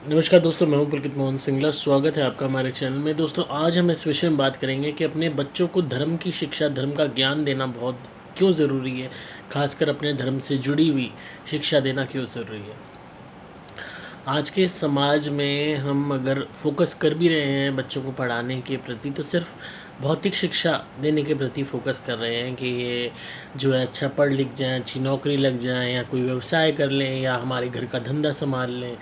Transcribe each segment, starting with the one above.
नमस्कार दोस्तों, मैं हूं पुलकित मोहन सिंगला। स्वागत है आपका हमारे चैनल में। दोस्तों, आज हम इस विषय में बात करेंगे कि अपने बच्चों को धर्म की शिक्षा, धर्म का ज्ञान देना बहुत क्यों ज़रूरी है। खासकर अपने धर्म से जुड़ी हुई शिक्षा देना क्यों ज़रूरी है। आज के समाज में हम अगर फोकस कर भी रहे हैं बच्चों को पढ़ाने के प्रति, तो सिर्फ भौतिक शिक्षा देने के प्रति फोकस कर रहे हैं कि ये जो है अच्छा पढ़ लिख जाएं, अच्छी नौकरी लग जाएं, या कोई व्यवसाय कर लें, या हमारे घर का धंधा संभाल लें।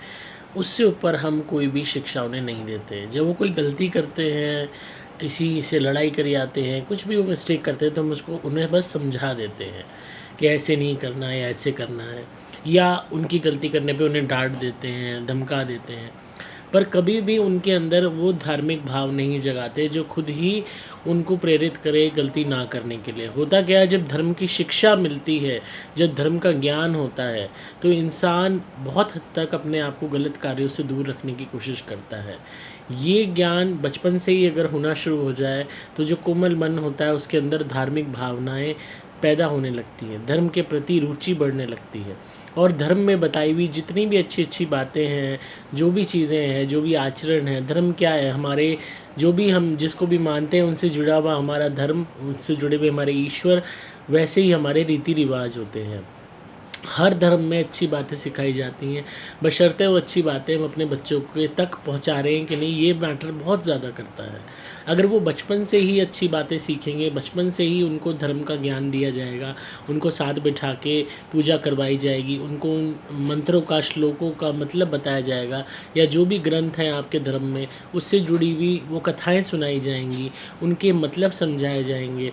उससे ऊपर हम कोई भी शिक्षा उन्हें नहीं देते। जब वो कोई गलती करते हैं, किसी से लड़ाई कर आते हैं, कुछ भी वो मिस्टेक करते हैं, तो हम उसको उन्हें बस समझा देते हैं कि ऐसे नहीं करना है या ऐसे करना है, या उनकी गलती करने पे उन्हें डांट देते हैं, धमका देते हैं। पर कभी भी उनके अंदर वो धार्मिक भाव नहीं जगाते जो खुद ही उनको प्रेरित करे गलती ना करने के लिए। होता क्या है, जब धर्म की शिक्षा मिलती है, जब धर्म का ज्ञान होता है, तो इंसान बहुत हद तक अपने आप को गलत कार्यों से दूर रखने की कोशिश करता है। ये ज्ञान बचपन से ही अगर होना शुरू हो जाए, तो जो कोमल मन होता है उसके अंदर धार्मिक भावनाएं पैदा होने लगती हैं, धर्म के प्रति रुचि बढ़ने लगती है। और धर्म में बताई हुई जितनी भी अच्छी अच्छी बातें हैं, जो भी चीज़ें हैं, जो भी आचरण है, धर्म क्या है, हमारे जो भी हम जिसको भी मानते हैं उनसे जुड़ा हुआ हमारा धर्म, उनसे जुड़े हुए हमारे ईश्वर, वैसे ही हमारे रीति रिवाज होते हैं। हर धर्म में अच्छी बातें सिखाई जाती हैं, बशर्ते वो अच्छी बातें हम अपने बच्चों के तक पहुंचा रहे हैं कि नहीं, ये मैटर बहुत ज़्यादा करता है। अगर वो बचपन से ही अच्छी बातें सीखेंगे, बचपन से ही उनको धर्म का ज्ञान दिया जाएगा, उनको साथ बिठा के पूजा करवाई जाएगी, उनको उन मंत्रों का, श्लोकों का मतलब बताया जाएगा, या जो भी ग्रंथ हैं आपके धर्म में उससे जुड़ी हुई वो कथाएँ सुनाई जाएंगी, उनके मतलब समझाए जाएंगे।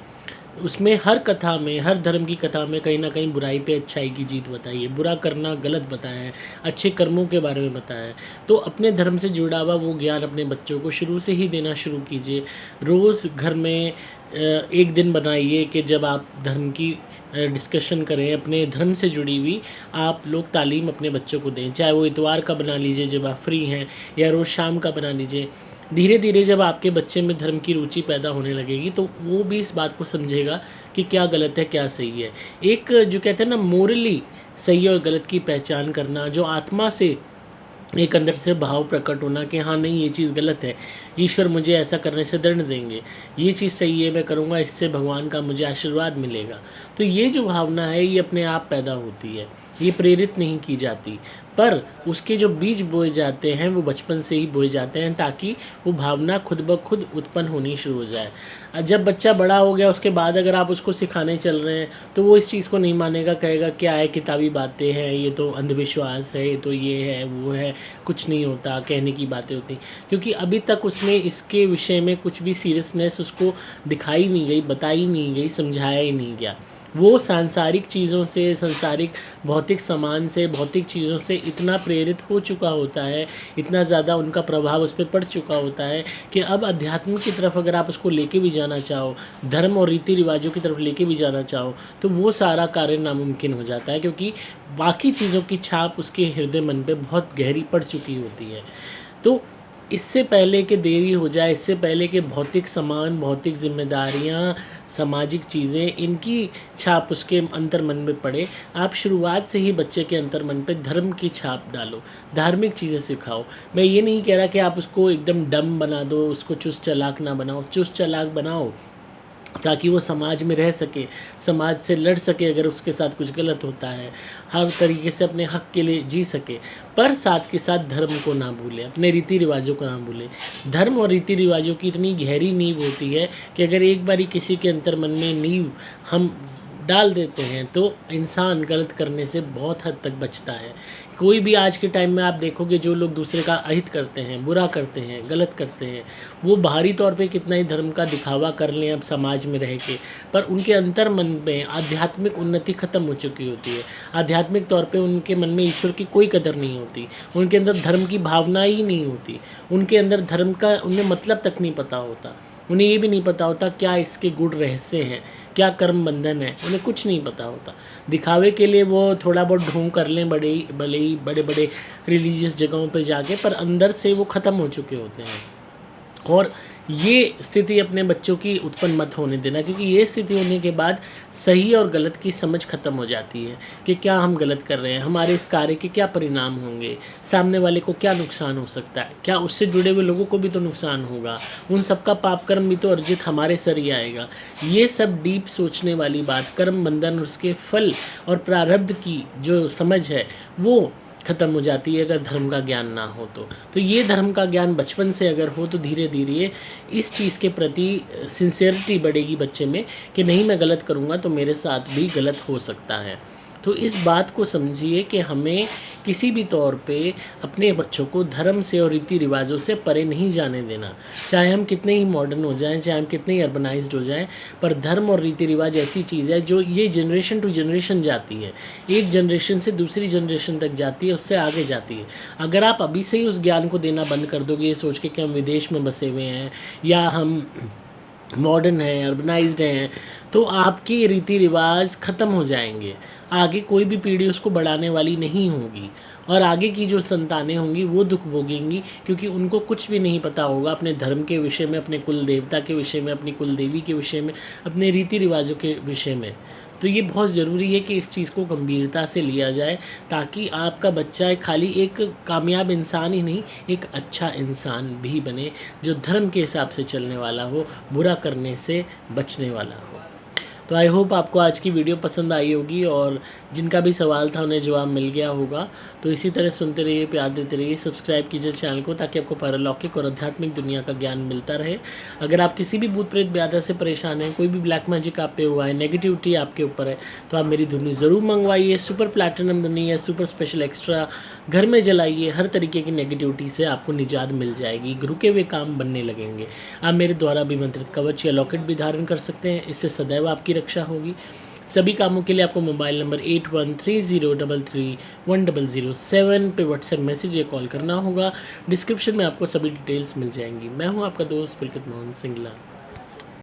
उसमें हर कथा में, हर धर्म की कथा में कहीं ना कहीं बुराई पे अच्छाई की जीत बताई है, बुरा करना गलत बताया है, अच्छे कर्मों के बारे में बताया है। तो अपने धर्म से जुड़ा हुआ वो ज्ञान अपने बच्चों को शुरू से ही देना शुरू कीजिए। रोज़ घर में एक दिन बनाइए कि जब आप धर्म की डिस्कशन करें, अपने धर्म से जुड़ी हुई आप लोग तालीम अपने बच्चों को दें। चाहे वो इतवार का बना लीजिए जब आप फ्री हैं, या रोज़ शाम का बना लीजिए। धीरे धीरे जब आपके बच्चे में धर्म की रुचि पैदा होने लगेगी, तो वो भी इस बात को समझेगा कि क्या गलत है क्या सही है। एक जो कहते हैं ना, मोरली सही और गलत की पहचान करना, जो आत्मा से एक अंदर से भाव प्रकट होना कि हाँ नहीं, ये चीज़ गलत है, ईश्वर मुझे ऐसा करने से दंड देंगे, ये चीज़ सही है, मैं करूँगा, इससे भगवान का मुझे आशीर्वाद मिलेगा। तो ये जो भावना है ये अपने आप पैदा होती है, ये प्रेरित नहीं की जाती, पर उसके जो बीज बोए जाते हैं वो बचपन से ही बोए जाते हैं, ताकि वो भावना खुद ब खुद उत्पन्न होनी शुरू हो जाए। जब बच्चा बड़ा हो गया उसके बाद अगर आप उसको सिखाने चल रहे हैं, तो वो इस चीज़ को नहीं मानेगा, कहेगा क्या है, किताबी बातें हैं, ये तो अंधविश्वास है, ये तो ये है वो है, कुछ नहीं होता, कहने की बातें होती। क्योंकि अभी तक उसने इसके विषय में कुछ भी सीरियसनेस उसको दिखाई नहीं गई, बताई नहीं गई, समझाया ही नहीं गया। वो सांसारिक चीज़ों से, सांसारिक भौतिक सामान से, भौतिक चीज़ों से इतना प्रेरित हो चुका होता है, इतना ज़्यादा उनका प्रभाव उस पर पड़ चुका होता है कि अब अध्यात्म की तरफ अगर आप उसको लेके भी जाना चाहो, धर्म और रीति रिवाजों की तरफ लेके भी जाना चाहो, तो वो सारा कार्य नामुमकिन हो जाता है, क्योंकि बाकी चीज़ों की छाप उसके हृदय मन पे बहुत गहरी पड़ चुकी होती है। तो इससे पहले कि देरी हो जाए, इससे पहले कि भौतिक सामान, भौतिक जिम्मेदारियाँ, सामाजिक चीज़ें, इनकी छाप उसके अंतर्मन में पड़े, आप शुरुआत से ही बच्चे के अंतर्मन पे धर्म की छाप डालो, धार्मिक चीज़ें सिखाओ। मैं ये नहीं कह रहा कि आप उसको एकदम डम बना दो, उसको चुस्त चालाक ना बनाओ, चुस्त चालाक बनाओ ताकि वो समाज में रह सके, समाज से लड़ सके अगर उसके साथ कुछ गलत होता है, हर तरीके से अपने हक के लिए जी सके। पर साथ के साथ धर्म को ना भूले, अपने रीति रिवाजों को ना भूले। धर्म और रीति रिवाजों की इतनी गहरी नींव होती है कि अगर एक बारी किसी के अंतर्मन में नींव हम डाल देते हैं, तो इंसान गलत करने से बहुत हद तक बचता है। कोई भी आज के टाइम में आप देखोगे, जो लोग दूसरे का अहित करते हैं, बुरा करते हैं, गलत करते हैं, वो बाहरी तौर पे कितना ही धर्म का दिखावा कर लें अब समाज में रह के, पर उनके अंतर मन में आध्यात्मिक उन्नति ख़त्म हो चुकी होती है। आध्यात्मिक तौर पे उनके मन में ईश्वर की कोई कदर नहीं होती, उनके अंदर धर्म की भावना ही नहीं होती, उनके अंदर धर्म का उन्हें मतलब तक नहीं पता होता। उन्हें ये भी नहीं पता होता क्या इसके गूढ़ रहस्य हैं, क्या कर्म बंधन है, उन्हें कुछ नहीं पता होता। दिखावे के लिए वो थोड़ा बहुत ढोंग कर लें भले ही बड़े बड़े रिलीजियस जगहों पे जाके, पर अंदर से वो ख़त्म हो चुके होते हैं। और ये स्थिति अपने बच्चों की उत्पन्न मत होने देना, क्योंकि ये स्थिति होने के बाद सही और गलत की समझ ख़त्म हो जाती है कि क्या हम गलत कर रहे हैं, हमारे इस कार्य के क्या परिणाम होंगे, सामने वाले को क्या नुकसान हो सकता है, क्या उससे जुड़े हुए लोगों को भी तो नुकसान होगा, उन सबका पाप कर्म भी तो अर्जित हमारे सर ही आएगा। ये सब डीप सोचने वाली बात, कर्म बंधन और उसके फल और प्रारब्ध की जो समझ है वो ख़त्म हो जाती है अगर धर्म का ज्ञान ना हो तो ये धर्म का ज्ञान बचपन से अगर हो तो धीरे धीरे इस चीज़ के प्रति सिंसियरिटी बढ़ेगी बच्चे में कि नहीं, मैं गलत करूँगा तो मेरे साथ भी गलत हो सकता है। तो इस बात को समझिए कि हमें किसी भी तौर पे अपने बच्चों को धर्म से और रीति रिवाजों से परे नहीं जाने देना। चाहे हम कितने ही मॉडर्न हो जाएं, चाहे हम कितने ही अर्बनाइज्ड हो जाएं, पर धर्म और रीति रिवाज ऐसी चीज़ है जो ये जनरेशन टू जनरेशन जाती है, एक जनरेशन से दूसरी जनरेशन तक जाती है, उससे आगे जाती है। अगर आप अभी से ही उस ज्ञान को देना बंद कर दोगे ये सोच के कि हम विदेश में बसे हुए हैं या हम मॉडर्न हैं, अर्बनाइज्ड हैं, तो आपके रीति रिवाज ख़त्म हो जाएंगे। आगे कोई भी पीढ़ी उसको बढ़ाने वाली नहीं होगी और आगे की जो संतानें होंगी वो दुख भोगेंगी, क्योंकि उनको कुछ भी नहीं पता होगा अपने धर्म के विषय में, अपने कुल देवता के विषय में, अपनी कुल देवी के विषय में, अपने रीति रिवाजों के विषय में। तो ये बहुत ज़रूरी है कि इस चीज़ को गंभीरता से लिया जाए, ताकि आपका बच्चा खाली एक कामयाब इंसान ही नहीं, एक अच्छा इंसान भी बने जो धर्म के हिसाब से चलने वाला हो, बुरा करने से बचने वाला हो। तो आई होप आपको आज की वीडियो पसंद आई होगी और जिनका भी सवाल था उन्हें जवाब मिल गया होगा। तो इसी तरह सुनते रहिए, प्यार देते रहिए, सब्सक्राइब कीजिए चैनल को ताकि आपको पारलौकिक और आध्यात्मिक दुनिया का ज्ञान मिलता रहे। अगर आप किसी भी भूत प्रेत ब्याधा से परेशान हैं, कोई भी ब्लैक मैजिक आप पे हुआ है, नेगेटिविटी आपके ऊपर है, तो आप मेरी धुनी ज़रूर मंगवाइए। सुपर प्लैटिनम धुनी है, सुपर स्पेशल एक्स्ट्रा घर में जलाइए, हर तरीके की नेगेटिविटी से आपको निजात मिल जाएगी, रुके हुए काम बनने लगेंगे। आप मेरे द्वारा अभिमंत्रित कवच या लॉकेट भी धारण कर सकते हैं, इससे सदैव आपकी रक्षा होगी। सभी कामों के लिए आपको मोबाइल नंबर 8130331007 पे व्हाट्सएप मैसेज या कॉल करना होगा। डिस्क्रिप्शन में आपको सभी डिटेल्स मिल जाएंगी। मैं हूं आपका दोस्त पुलकित मोहन सिंगला।